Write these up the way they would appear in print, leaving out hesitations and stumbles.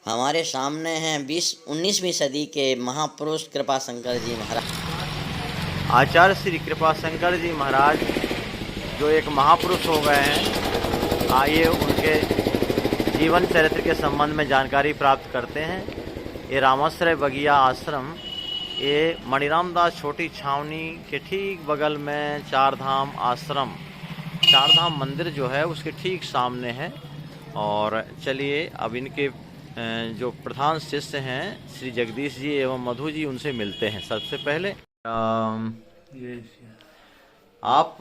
हमारे सामने हैं 19वीं सदी के महापुरुष कृपाशंकर जी महाराज। आचार्य श्री कृपाशंकर जी महाराज जो एक महापुरुष हो गए हैं, आइए उनके जीवन चरित्र के संबंध में जानकारी प्राप्त करते हैं। ये रामाश्रय बगिया आश्रम, ये मणिराम दास छोटी छावनी के ठीक बगल में चारधाम आश्रम, चारधाम मंदिर जो है उसके ठीक सामने है। और चलिए अब इनके जो प्रधान शिष्य हैं श्री जगदीश जी एवं मधु जी, उनसे मिलते हैं। सबसे पहले आप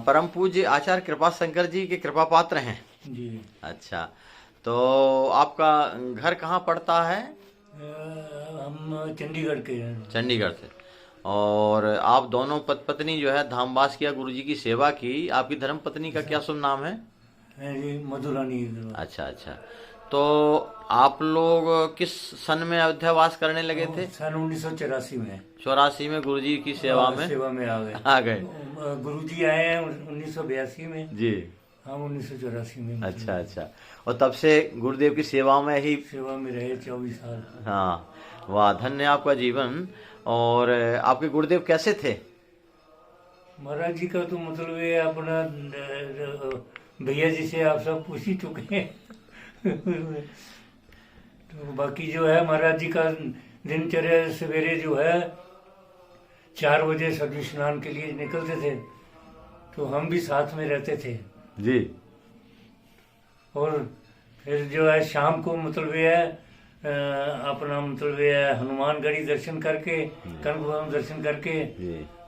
परम पूज्य आचार्य कृपाशंकर जी के कृपा पात्र हैं जी। अच्छा, तो आपका घर कहाँ पड़ता है? हम चंडीगढ़ के हैं। चंडीगढ़ से। और आप दोनों पत्नी जो है धामवास किया, गुरु जी की सेवा की। आपकी धर्म पत्नी का क्या शुभ नाम है? जी मधुरानी। अच्छा अच्छा, तो आप लोग किस सन में अयोध्यावास करने लगे थे? सन 1984 में। 84 में गुरु जी की सेवा में आ गए। गुरु जी आए हैं 1982 में जी। हम 1984 में। अच्छा अच्छा, और तब से गुरुदेव की सेवा में ही सेवा में रहे 24 साल। हाँ, वाह, धन्य आपका जीवन। और आपके गुरुदेव कैसे थे? महाराज जी का तो मतलब ये अपना भैया जी से आप सब पूछ ही चुके हैं। तो बाकी जो है महाराज जी का दिनचर्या सवेरे जो है 4 बजे सब्जी स्नान के लिए निकलते थे, तो हम भी साथ में रहते थे जी। और फिर जो है शाम को मतलब ये है अपना मतलब ये है हनुमानगढ़ी दर्शन करके, कनक भवन दर्शन करके,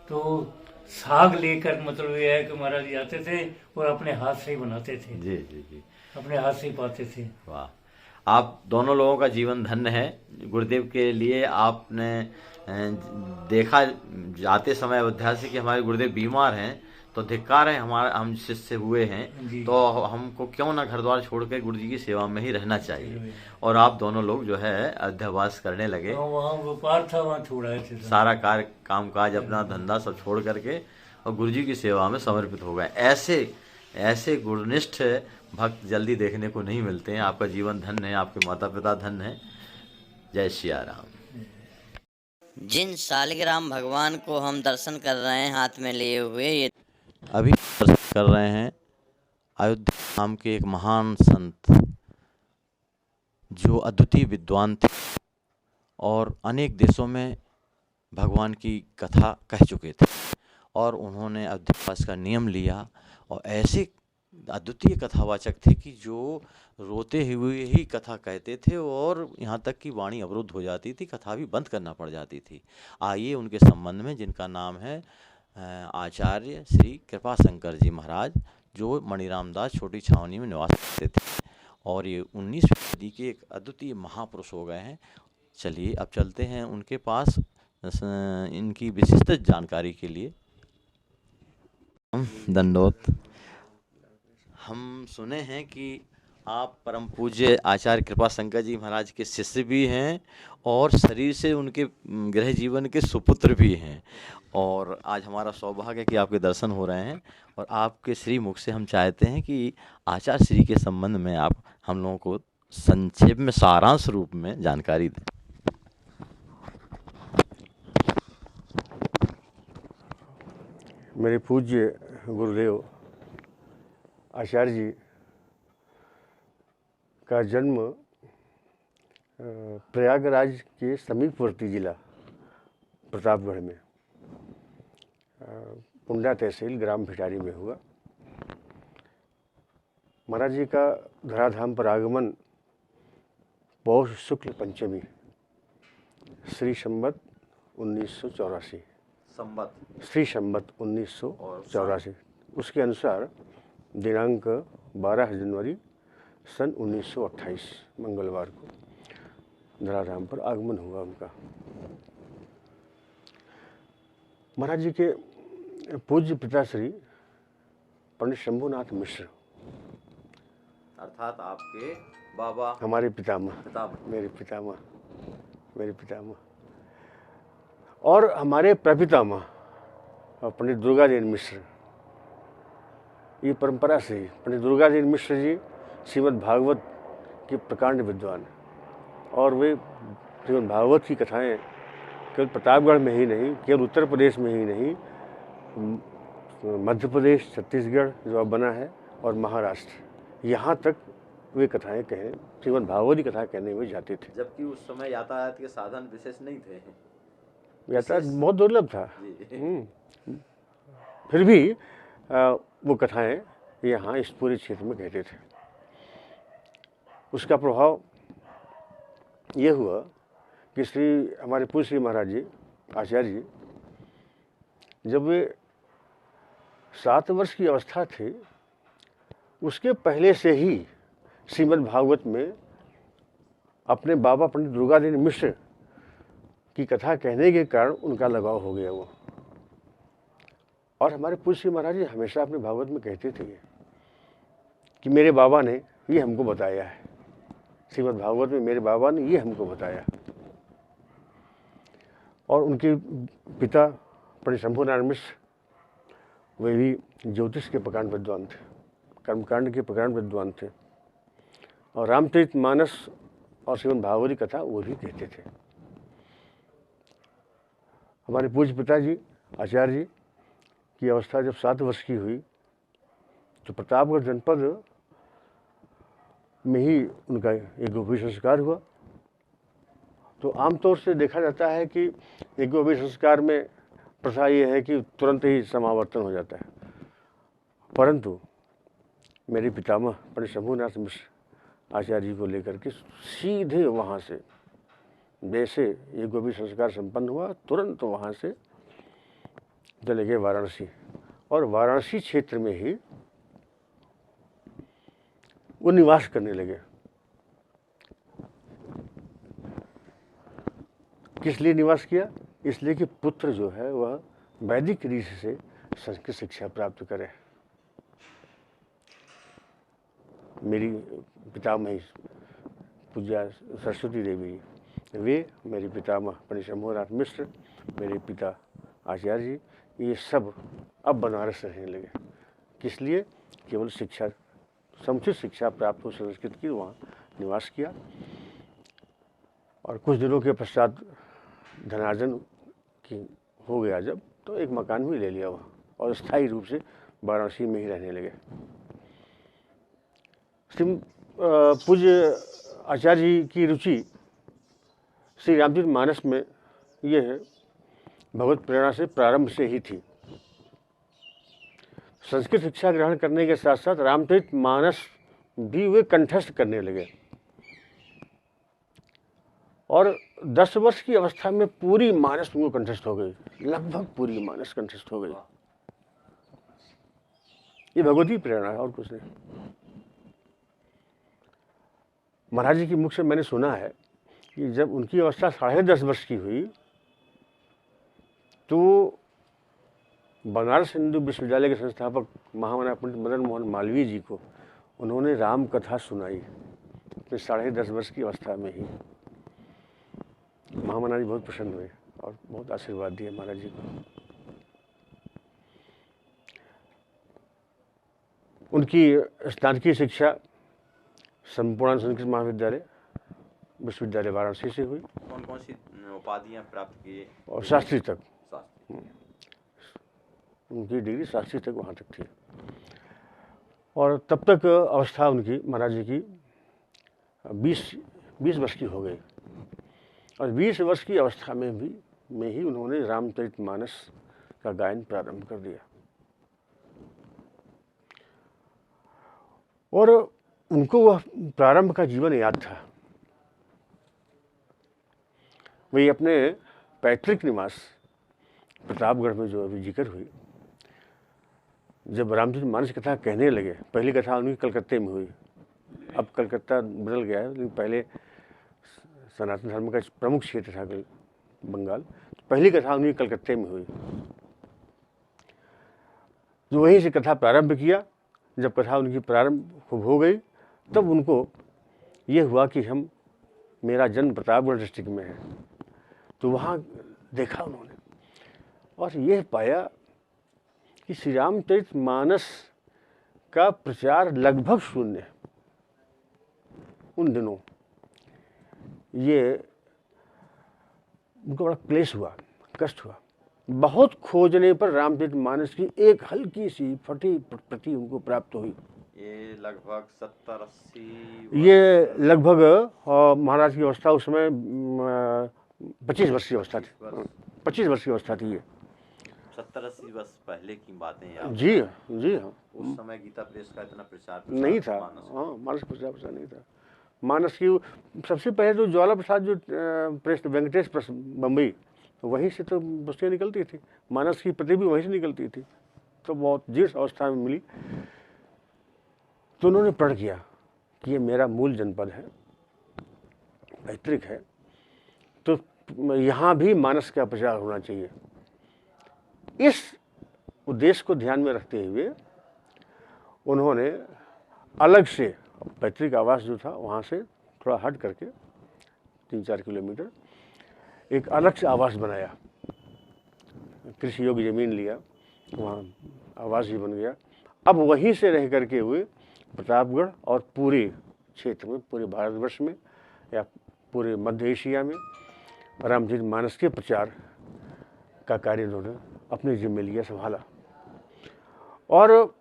तो साग लेकर मतलब ये है कि महाराज जी आते थे और अपने हाथ से ही बनाते थे। जी जी जी, अपने हाथ से ही पाते थे। वाह, आप दोनों लोगों का जीवन धन्य है। गुरुदेव के लिए आपने देखा जाते समय अयोध्या से कि हमारे गुरुदेव बीमार हैं, तो धिक्कार है हमारा, हम शिष्य हुए हैं तो हमको क्यों ना घर द्वार छोड़ कर गुरु जी की सेवा में ही रहना चाहिए। और आप दोनों लोग जो है अयोध्यावास करने लगे। वहाँ व्यापार था, वहाँ छोड़ा थे सारा कार्य काम काज अपना धंधा सब छोड़ करके और गुरु जी की सेवा में समर्पित हो गए। ऐसे ऐसे गुरुनिष्ठ भक्त जल्दी देखने को नहीं मिलते हैं। आपका जीवन धन्य है, आपके माता पिता धन्य है। जय सिया राम। जिन सालिग्राम भगवान को हम दर्शन कर रहे हैं हाथ में लिए हुए, ये अभी दर्शन कर रहे हैं अयोध्या नाम के एक महान संत जो अद्वितीय विद्वान थे और अनेक देशों में भगवान की कथा कह चुके थे। और उन्होंने अयोध्यावास का नियम लिया और ऐसे अद्वितीय कथावाचक थे कि जो रोते हुए ही कथा कहते थे और यहाँ तक कि वाणी अवरुद्ध हो जाती थी, कथा भी बंद करना पड़ जाती थी। आइए उनके संबंध में, जिनका नाम है आचार्य श्री कृपाशंकर जी महाराज, जो मणिराम दास छोटी छावनी में निवास करते थे और ये 19वीं सदी के एक अद्वितीय महापुरुष हो गए हैं। चलिए अब चलते हैं उनके पास इनकी विशिष्ट जानकारी के लिए। दंडोत। हम सुने हैं कि आप परम पूज्य आचार्य कृपाशंकर जी महाराज के शिष्य भी हैं और शरीर से उनके गृह जीवन के सुपुत्र भी हैं। और आज हमारा सौभाग्य है कि आपके दर्शन हो रहे हैं और आपके श्री मुख से हम चाहते हैं कि आचार्य श्री के संबंध में आप हम लोगों को संक्षेप में सारांश रूप में जानकारी दें। मेरे पूज्य गुरुदेव आचार्य जी का जन्म प्रयागराज के समीपवर्ती जिला प्रतापगढ़ में पुंडा तहसील ग्राम भिटारी में हुआ। महाराज जी का धराधाम पर आगमन पौष शुक्ल पंचमी श्री संवत 1984 श्री संवत 1984 उसके अनुसार दिनांक 12 जनवरी सन 1928 मंगलवार को धराधाम पर आगमन हुआ उनका। महाराज जी के पूज्य पिताश्री पंडित शंभुनाथ मिश्र, अर्थात आपके बाबा, हमारे पितामह, मेरे पितामह और हमारे प्रपितामह पंडित दुर्गादेव मिश्र, ये परंपरा से पंडित दुर्गादेव मिश्र जी श्रीमद् भागवत के प्रकांड विद्वान। और वे श्रीमद् भागवत की कथाएं केवल प्रतापगढ़ में ही नहीं, केवल उत्तर प्रदेश में ही नहीं, मध्य प्रदेश, छत्तीसगढ़ जो अब बना है, और महाराष्ट्र, यहाँ तक वे कथाएं कहें, श्रीमद् भागवत की कथा कहने में जाते थे। जबकि उस समय यातायात के साधन विशेष नहीं थे, यातायात बहुत दुर्लभ था। जी। फिर भी वो कथाएं यहाँ इस पूरे क्षेत्र में कहते थे। उसका प्रभाव ये हुआ कि हमारे पूज्य श्री महाराज जी, आचार्य जी, जब वे 7 वर्ष की अवस्था थे, उसके पहले से ही श्रीमद् भागवत में अपने बाबा पंडित दुर्गादेव मिश्र की कथा कहने के कारण उनका लगाव हो गया वो। और हमारे पूज्य श्री महाराज जी हमेशा अपने भागवत में कहते थे कि मेरे बाबा ने ये हमको बताया है, श्रीमद् भागवत में मेरे बाबा ने ये हमको बताया। और उनके पिता पंडित शंभू नारायण मिश्र वे भी ज्योतिष के प्रकांड विद्वान थे, कर्मकांड के प्रकांड विद्वान थे, और रामचरितमानस और श्रीमद् भागवत की कथा वो भी कहते थे। हमारे पूज्य पिताजी आचार्य जी की अवस्था जब 7 वर्ष की हुई तो प्रतापगढ़ जनपद में ही उनका एक गोपी संस्कार हुआ। तो आमतौर से देखा जाता है कि एक गोपी संस्कार में प्रथा ये है कि तुरंत ही समावर्तन हो जाता है, परंतु मेरे पितामह पंडित शंभूनाथ मिश्र आचार्य जी को लेकर के सीधे वहाँ से, जैसे ये गोपी संस्कार संपन्न हुआ, तुरंत वहाँ से चले गए वाराणसी, और वाराणसी क्षेत्र में ही वो निवास करने लगे। किस लिए निवास किया? इसलिए कि पुत्र जो है वह वैदिक रीति से संस्कृत शिक्षा प्राप्त करे। मेरी पितामही पूज्या सरस्वती देवी, वे मेरे पितामह पंडित शंभूनाथ मिश्र, मेरे पिता आचार्य जी, ये सब अब बनारस रहने लगे। किस लिए? केवल शिक्षा, समुचित शिक्षा प्राप्त हो संस्कृत की, वहाँ निवास किया। और कुछ दिनों के पश्चात धनार्जन की हो गया जब, तो एक मकान भी ले लिया वहाँ, और स्थायी रूप से वाराणसी में ही रहने लगे। पूज्य आचार्य जी की रुचि श्री रामचरितमानस में ये है, भगवत प्रेरणा से प्रारंभ से ही थी। संस्कृत शिक्षा ग्रहण करने के साथ साथ रामचरितमानस भी वे कंठस्थ करने लगे, और 10 वर्ष की अवस्था में पूरी मानस उनको कंठस्थ हो गई, लगभग पूरी मानस कंठस्थ हो गई। ये भगवती प्रेरणा है और कुछ नहीं। महाराज जी की मुख से मैंने सुना है कि जब उनकी अवस्था 10.5 वर्ष की हुई तो बनारस हिंदू विश्वविद्यालय के संस्थापक महामना पंडित मदन मोहन मालवीय जी को उन्होंने राम कथा सुनाई अपने 10.5 वर्ष की अवस्था में ही। महामना जी बहुत प्रसन्न हुए और बहुत आशीर्वाद दिए महाराज जी को। उनकी स्नातकीय शिक्षा संपूर्ण संस्कृत महाविद्यालय विश्वविद्यालय वाराणसी से हुई। कौन कौन सी उपाधियां प्राप्त किए? और शास्त्री तक, शास्त्री। उनकी डिग्री शास्त्री तक वहाँ तक थी। और तब तक अवस्था उनकी महाराज जी की 20 वर्ष की हो गई, और 20 वर्ष की अवस्था में ही उन्होंने रामचरितमानस का गायन प्रारंभ कर दिया। और उनको वह प्रारंभ का जीवन याद था। वही अपने पैतृक निवास प्रतापगढ़ में जो अभी जिक्र हुई, जब रामचरितमानस कथा कहने लगे, पहली कथा उनकी कलकत्ते में हुई, अब कलकत्ता बदल गया है, लेकिन पहले सनातन धर्म का प्रमुख क्षेत्र था बंगाल, तो पहली कथा उनकी कलकत्ते में हुई। जो वहीं से कथा प्रारंभ किया, जब कथा उनकी प्रारंभ खूब हो गई, तब उनको ये हुआ कि मेरा जन्म प्रतापगढ़ डिस्ट्रिक्ट में है। तो वहाँ देखा उन्होंने और यह पाया कि श्री रामचरितमानस का प्रचार लगभग शून्य है उन दिनों। ये उनको बड़ा क्लेश हुआ, कष्ट हुआ। बहुत खोजने पर रामचरितमानस की एक हल्की सी फटी प्रति उनको प्राप्त हुई। ये लगभग 70-80 ये लगभग महाराज की अवस्था उस समय 25 वर्ष की अवस्था थी। 25 वर्ष की अवस्था थी ये। 70-80 वर्ष पहले की बातें हैं। जी हाँ। उस समय गीता प्रेस का इतना प्रचार नहीं था। हाँ, मानस प्रचार नहीं था। मानस की सबसे पहले तो ज्वाला प्रसाद जो प्रेस वेंकटेश प्रेस बम्बई, वहीं से तो पुस्तकें निकलती थी। मानस की प्रति भी वहीं से निकलती थी। तो बहुत जीर्ण अवस्था में मिली। तो उन्होंने प्रण किया कि ये मेरा मूल जनपद है, पैतृक है, तो यहाँ भी मानस का प्रचार होना चाहिए। इस उद्देश्य को ध्यान में रखते हुए उन्होंने अलग से पैतृक आवास जो था वहाँ से थोड़ा हट करके 3-4 किलोमीटर एक अलग से आवास बनाया। कृषि योग्य जमीन लिया, वहाँ आवास भी बन गया। अब वहीं से रह करके हुए प्रतापगढ़ और पूरे क्षेत्र में, पूरे भारतवर्ष में या पूरे मध्य एशिया में रामचरितमानस के प्रचार का कार्य उन्होंने अपने जिम्मे लिया, संभाला। और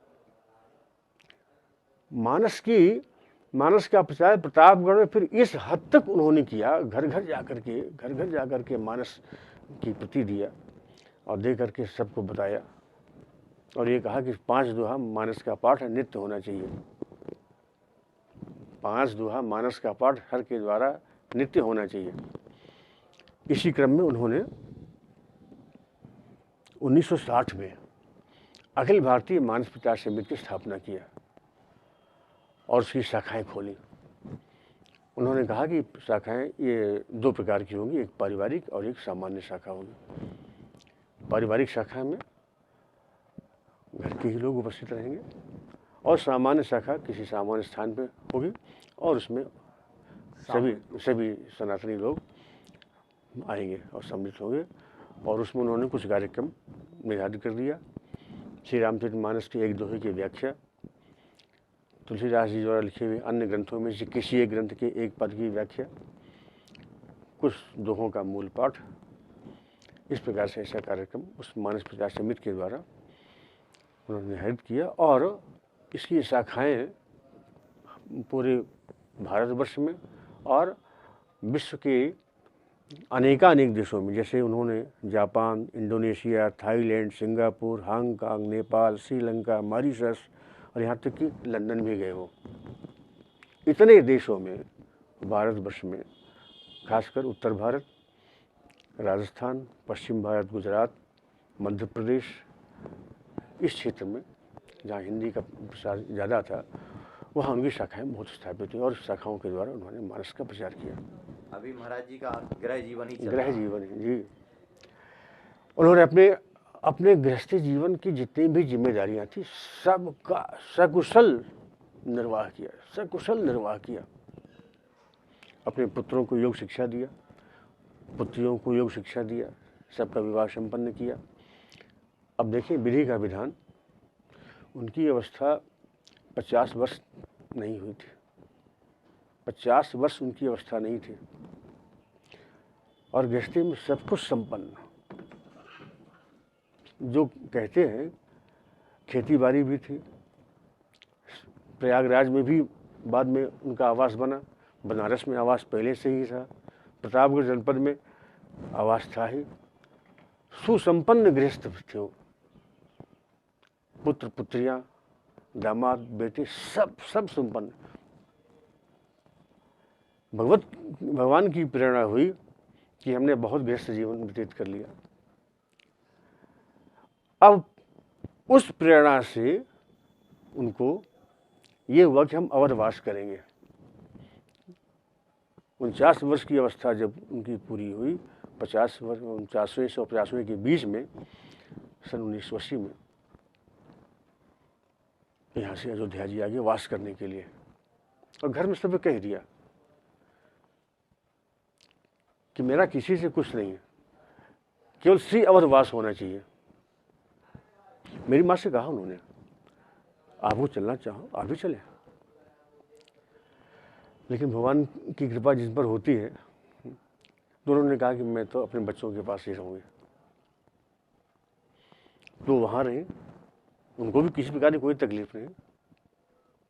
मानस का प्रचार प्रतापगढ़ में फिर इस हद तक उन्होंने किया, घर घर जाकर के मानस की प्रति दिया और दे करके सबको बताया। और ये कहा कि 5 दोहा मानस का पाठ नित्य होना चाहिए। 5 दोहा मानस का पाठ हर के द्वारा नित्य होना चाहिए। इसी क्रम में उन्होंने 1960 में अखिल भारतीय मानस प्रचार समिति की स्थापना किया और उसकी शाखाएं खोली। उन्होंने कहा कि शाखाएं ये 2 प्रकार की होंगी, एक पारिवारिक और एक सामान्य शाखा होगी। पारिवारिक शाखा में घर के ही लोग उपस्थित रहेंगे और सामान्य शाखा किसी सामान्य स्थान पे होगी और उसमें सभी सनातनी लोग आएंगे और सम्मिलित होंगे। और उसमें उन्होंने कुछ कार्यक्रम निर्धारित कर दिया। श्री रामचरितमानस के एक दोहे की व्याख्या, तुलसीदास जी द्वारा लिखे हुए अन्य ग्रंथों में से किसी एक ग्रंथ के एक पद की व्याख्या, कुछ दोहों का मूल पाठ। इस प्रकार से ऐसा कार्यक्रम उस मानस प्रचार समिति के द्वारा उन्होंने निर्धारित किया और इसकी शाखाएं पूरे भारतवर्ष में और विश्व के अनेक देशों में, जैसे उन्होंने Japan, Indonesia, Thailand, Singapore, Hong Kong, Nepal, Sri Lanka, Mauritius और यहाँ तक कि लंदन भी गए वो। इतने देशों में भारतवर्ष में, खासकर उत्तर भारत, राजस्थान, पश्चिम भारत, गुजरात, मध्य प्रदेश, इस क्षेत्र में जहाँ हिंदी का प्रसार ज़्यादा था, वहाँ उनकी शाखाएं बहुत स्थापित हुई और शाखाओं के द्वारा उन्होंने मानस का प्रचार किया। अभी महाराज जी का गृह जीवन ही गृह जीवन है जी। उन्होंने अपने गृहस्थी जीवन की जितनी भी जिम्मेदारियां थी सबका सकुशल निर्वाह किया। अपने पुत्रों को योग शिक्षा दिया, पुत्रियों को योग शिक्षा दिया, सबका विवाह संपन्न किया। अब देखिए विधि का विधान, उनकी अवस्था 50 वर्ष नहीं हुई थी, 50 वर्ष उनकी अवस्था नहीं थी और गृहस्थी में सब कुछ संपन्न। जो कहते हैं खेती बाड़ी भी थी, प्रयागराज में भी बाद में उनका आवास बना, बनारस में आवास पहले से ही था, प्रतापगढ़ जनपद में आवास था ही। सुसंपन्न गृहस्थ थे वो, पुत्र पुत्रियां, दामाद, बेटे सब संपन्न। भगवान की प्रेरणा हुई कि हमने बहुत गृहस्थ जीवन व्यतीत कर लिया। अब उस प्रेरणा से उनको ये हुआ कि हम अवधवास करेंगे। 49 वर्ष की अवस्था जब उनकी पूरी हुई, 50 वर्ष 49वें से 50वें के बीच में सन 1980 में यहाँ से अयोध्या जी आगे वास करने के लिए, और घर में सब कह दिया कि मेरा किसी से कुछ नहीं है, केवल श्री अवधवास होना चाहिए। मेरी माँ से कहा उन्होंने, आपको चलना चाहो आप भी चले, लेकिन भगवान की कृपा जिस पर होती है दोनों ने कहा कि मैं तो अपने बच्चों के पास ही रहूँगी। तो वहाँ रहे, उनको भी किसी प्रकार की कोई तकलीफ नहीं,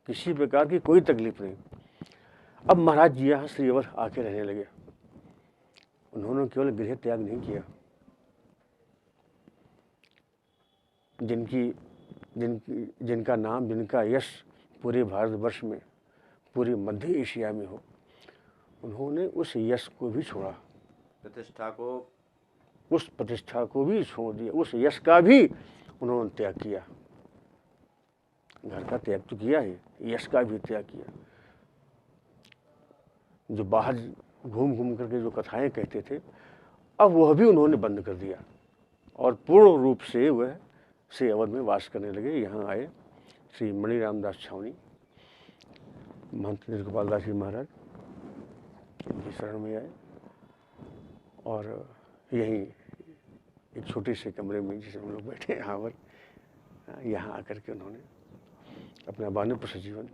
किसी प्रकार की कोई तकलीफ नहीं। अब महाराज जी यहाँ श्रीअवध आके रहने लगे। उन्होंने केवल गृह त्याग नहीं किया, जिनका नाम, जिनका यश पूरे भारतवर्ष में, पूरे मध्य एशिया में हो, उन्होंने उस यश को भी छोड़ा, उस प्रतिष्ठा को भी छोड़ दिया, उस यश का भी उन्होंने त्याग किया। घर का त्याग तो किया ही, यश का भी त्याग किया। जो बाहर घूम घूम करके जो कथाएं कहते थे, अब वह भी उन्होंने बंद कर दिया और पूर्ण रूप से वह श्री अवध में वास करने लगे। यहाँ आए श्री मणि रामदास छावनी, महंत नीलगोपाल दास जी महाराज उनकी शरण में आए और यहीं एक छोटे से कमरे में जिसमें हम लोग बैठे हैं यहाँ पर, यहाँ आकर के उन्होंने अपना वानप्रस्थ जीवन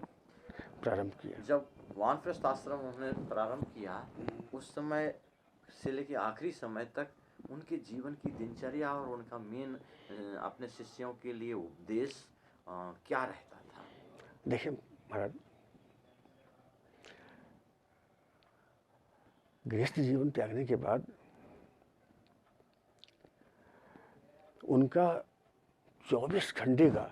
प्रारंभ किया। जब वानप्रस्थ आश्रम उन्होंने प्रारंभ किया, उस समय से लेकर आखिरी समय तक उनके जीवन की दिनचर्या और उनका मेन अपने शिष्यों के लिए उपदेश क्या रहता था? देखिए महाराज, गृहस्थ जीवन त्यागने के बाद उनका 24 घंटे का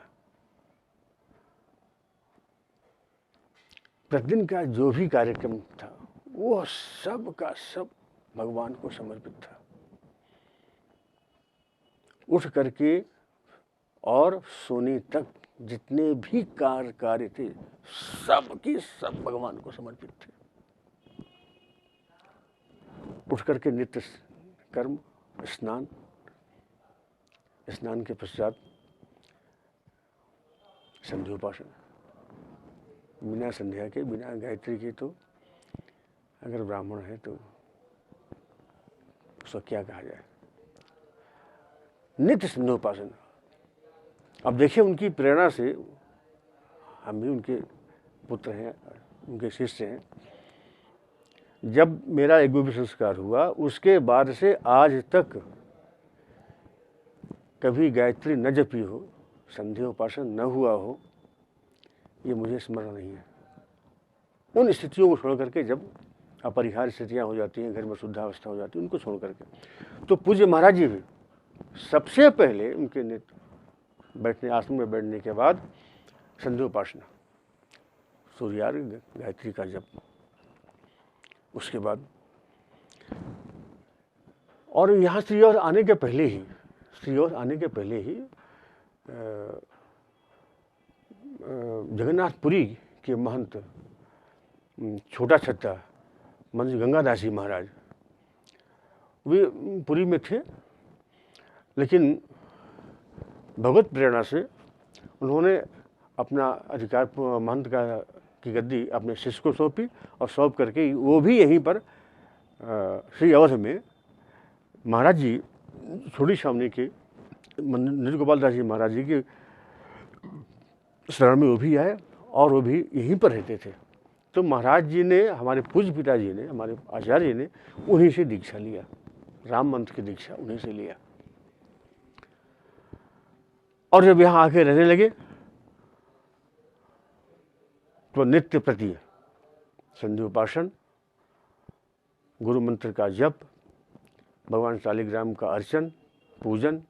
प्रतिदिन का जो भी कार्यक्रम था, वो सब का सब भगवान को समर्पित था। उठ करके और सोने तक जितने भी कार्य थे, सब के सब भगवान को समर्पित थे। उठ करके नित्य कर्म, स्नान के पश्चात संध्योपासन, बिना संध्या के, बिना गायत्री के तो अगर ब्राह्मण है तो उसको क्या कहा जाए, नित्य संध्योपासन। अब देखिए, उनकी प्रेरणा से हम भी उनके पुत्र हैं, उनके शिष्य हैं। जब मेरा यज्ञोपवीत संस्कार हुआ, उसके बाद से आज तक कभी गायत्री न जपी हो, संध्योपासन न हुआ हो, ये मुझे स्मरण नहीं है। उन स्थितियों को छोड़ करके, जब अपरिहार्य स्थितियाँ हो जाती हैं, घर में शुद्धावस्था हो जाती है, उनको छोड़ करके, तो पूज्य महाराज जी भी सबसे पहले उनके नित्य बैठने, आश्रम में बैठने के बाद संध्योपासना, सूर्यार्घ्य, गायत्री का जप, उसके बाद, और यहाँ श्रीअवध आने के पहले ही, जगन्नाथपुरी के महंत छोटा छत्ता मंज गंगादास जी महाराज, वे पुरी में थे, लेकिन भगवत प्रेरणा से उन्होंने अपना अधिकार महंत की गद्दी अपने शिष्य को सौंपी और सौंप करके वो भी यहीं पर श्री अवध में महाराज जी छोटी छावनी के नीलगोपाल दास जी महाराज जी के शरण में वो भी आए और वो भी यहीं पर रहते थे। तो महाराज जी ने, हमारे पूज्य पिताजी ने, हमारे आचार्य जी ने उन्हीं से दीक्षा लिया, राम मंत्र की दीक्षा उन्हीं से लिया। और जब यहाँ आके रहने लगे तो नित्य प्रति संध्योपासन, गुरु मंत्र का जप, भगवान शालिग्राम का अर्चन, पूजन,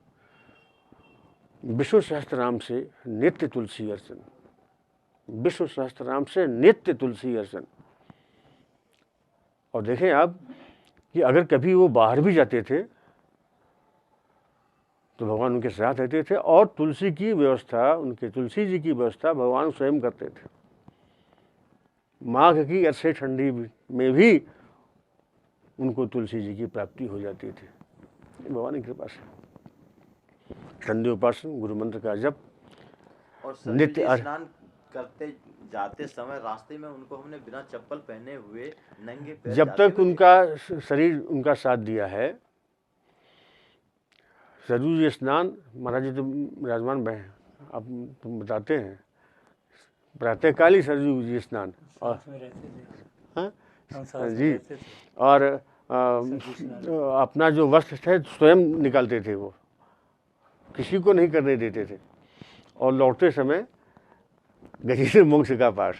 विष्णु सहस्त्रनाम से नित्य तुलसी अर्चन, विष्णु सहस्त्रनाम से नित्य तुलसी अर्चन। और देखें आप कि अगर कभी वो बाहर भी जाते थे तो भगवान उनके साथ रहते थे, और तुलसी की व्यवस्था, उनके तुलसी जी की व्यवस्था भगवान स्वयं करते थे। माघ की अरसे ठंडी में भी उनको तुलसी जी की प्राप्ति हो जाती थी, भगवान की कृपा से। संध्योपासन, गुरु मंत्र का जप, और नित्य स्नान करते जाते समय रास्ते में उनको हमने बिना चप्पल पहने हुए नंगे पैर जब तक उनका शरीर उनका साथ दिया है, सरयू जी स्नान, महाराज जी तो विराजमान में हैं, अब तुम बताते हैं, प्रातःकाली सरयू जी स्नान, और हाँ जी, और अपना जो वस्त्र थे स्वयं निकालते थे, वो किसी को नहीं करने देते थे। और लौटते समय गजेंद्र मोक्ष का पाठ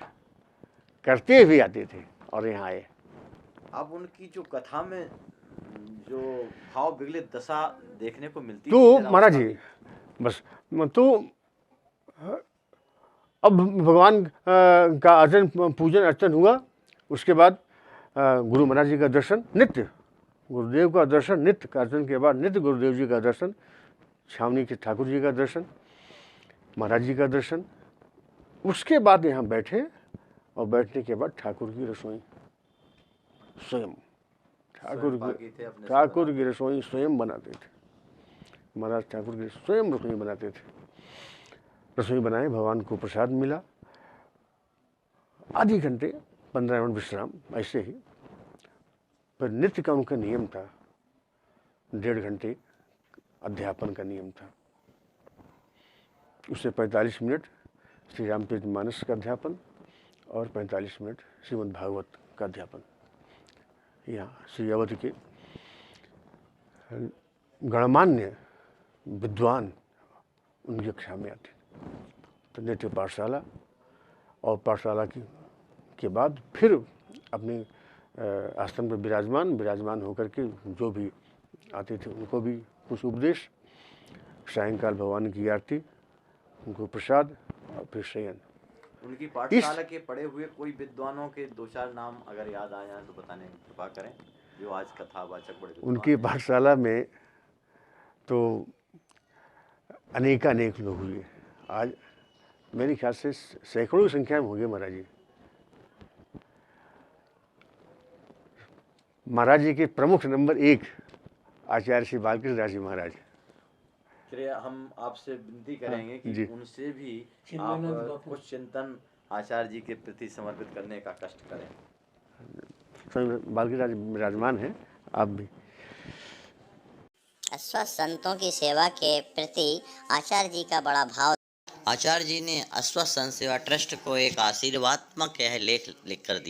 करते हुए आते थे और यहाँ आए। अब उनकी जो कथा में जो भाव विगलित दशा देखने को मिलती तो है, महाराज जी बस तो अब भगवान का अर्चन पूजन अर्चन हुआ। उसके बाद गुरु महाराज जी का दर्शन नित्य, गुरुदेव का दर्शन नित्य, अर्चन के बाद नित्य गुरुदेव जी का दर्शन, छावनी के ठाकुर जी का दर्शन, महाराज जी का दर्शन। उसके बाद यहाँ बैठे और बैठने के बाद ठाकुर की रसोई स्वयं, ठाकुर की रसोई स्वयं बनाते थे। महाराज ठाकुर की स्वयं रसोई बनाते थे। रसोई बनाए, भगवान को प्रसाद मिला, आधे घंटे 15 मिनट विश्राम, ऐसे ही। पर नित्य का उनका नियम था, 1.5 घंटे अध्यापन का नियम था। उससे 45 मिनट श्री रामचरितमानस का अध्यापन और 45 मिनट श्रीमद् भागवत का अध्यापन। यहाँ श्री अवध के गणमान्य विद्वान उनकी कक्षा में आते। तो नित्य पाठशाला, और पाठशाला के बाद फिर अपने आश्रम पर विराजमान होकर के जो भी आते थे उनको भी कुछ उपदेश, सायंकाल भगवान की आरती, उनको प्रसाद और फिर शयन। उनकी पाठशाला के पढ़े हुए कोई विद्वानों के 2-4 नाम अगर याद आ जाए तो बताने की कृपा करें, जो आज कथावाचक बड़े उनकी पाठशाला में तो अनेक लोग हुए। आज मेरे ख्याल से सैकड़ों की संख्या में होंगे महाराज जी। महाराज जी के प्रमुख नंबर 1 आचार्य श्री बालकृष्ण दास जी महाराज। हम आपसे विनती करेंगे कि उनसे भी आप कुछ चिंतन आचार्य जी के प्रति समर्पित करने का कष्ट करें। बालकृष्ण दास विराजमान हैं, आप भी। अस्वस्थ संतों की सेवा के प्रति आचार्य जी का बड़ा भाव। आचार्य जी ने अस्वस्थ संत सेवा ट्रस्ट को एक आशीर्वादात्मक यह लेख लिखकर दिया।